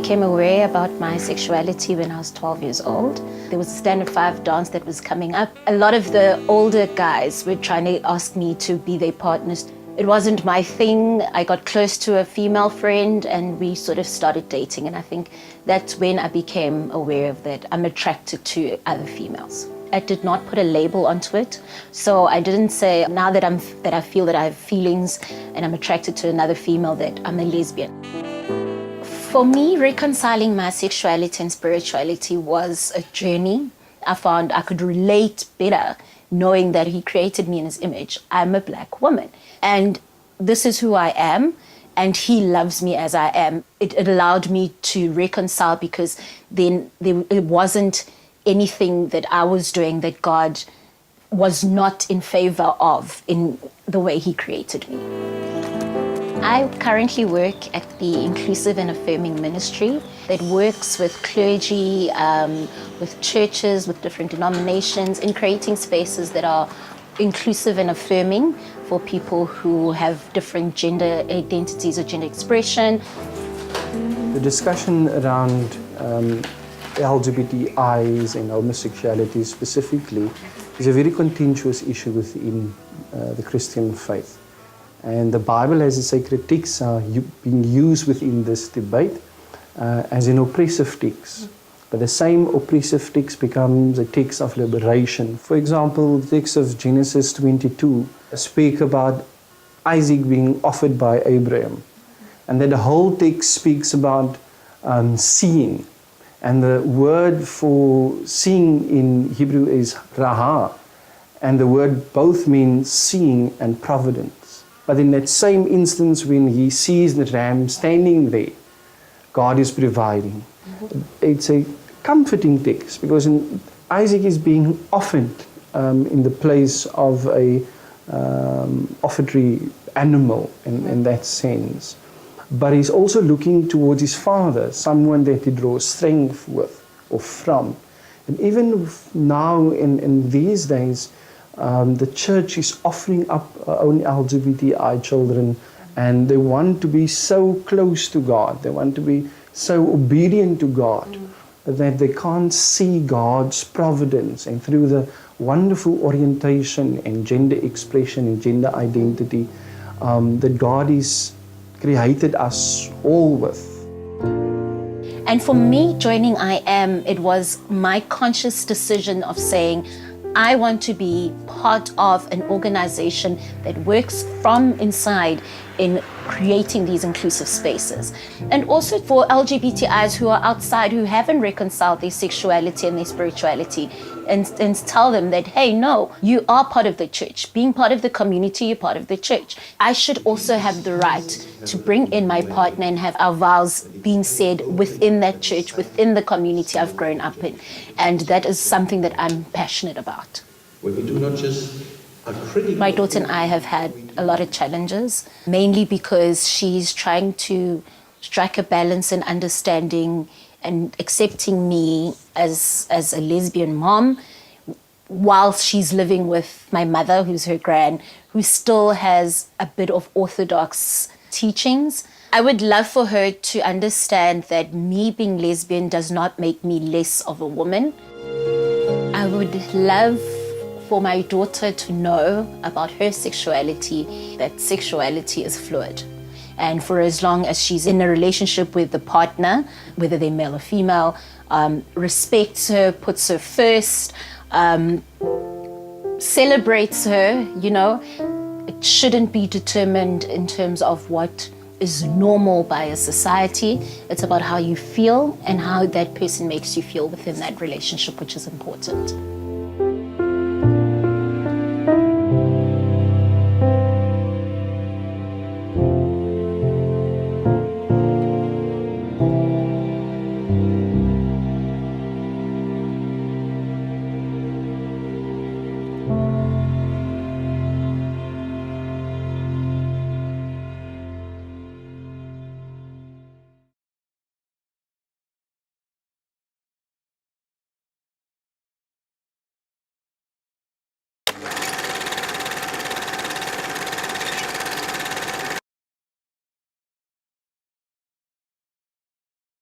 became aware about my sexuality when I was 12 years old. There was a Standard 5 dance that was coming up. A lot of the older guys were trying to ask me to be their partners. It wasn't my thing. I got close to a female friend and we sort of started dating, and I think that's when I became aware of that I'm attracted to other females. I did not put a label onto it, so I didn't say now that I feel that I have feelings and I'm attracted to another female that I'm a lesbian. For me, reconciling my sexuality and spirituality was a journey. I found I could relate better knowing that he created me in his image. I'm a black woman and this is who I am, and he loves me as I am. It allowed me to reconcile because then it wasn't anything that I was doing that God was not in favor of in the way he created me. I currently work at the Inclusive and Affirming Ministry that works with clergy, with churches, with different denominations in creating spaces that are inclusive and affirming for people who have different gender identities or gender expression. The discussion around LGBTIs and homosexuality specifically is a very contentious issue within the Christian faith. And the Bible as a sacred text are being used within this debate as an oppressive text. But the same oppressive text becomes a text of liberation. For example, the text of Genesis 22 speak about Isaac being offered by Abraham. And then the whole text speaks about seeing. And the word for seeing in Hebrew is raha. And the word both means seeing and providence. But in that same instance, when he sees the ram standing there, God is providing. It's a comforting text because Isaac is being offered in the place of a offertory animal in that sense. But he's also looking towards his father, someone that he draws strength with or from. And even now in these days, the church is offering up only LGBTI children, and they want to be so close to God, they want to be so obedient to God, that they can't see God's providence, and through the wonderful orientation and gender expression and gender identity that God is created us all with. And for me, joining I Am, it was my conscious decision of saying, I want to be part of an organization that works from inside in creating these inclusive spaces. And also for LGBTIs who are outside, who haven't reconciled their sexuality and their spirituality, and tell them that, hey, no, you are part of the church. Being part of the community, you're part of the church. I should also have the right to bring in my partner and have our vows being said within that church, within the community I've grown up in. And that is something that I'm passionate about. Where we do not just my daughter and I have had a lot of challenges, mainly because she's trying to strike a balance in understanding and accepting me as a lesbian mom, while she's living with my mother, who's her gran, who still has a bit of orthodox teachings. I would love for her to understand that me being lesbian does not make me less of a woman. I would love for my daughter to know about her sexuality, that sexuality is fluid. And for as long as she's in a relationship with the partner, whether they're male or female, respects her, puts her first, celebrates her, you know, it shouldn't be determined in terms of what is normal by a society. It's about how you feel and how that person makes you feel within that relationship, which is important.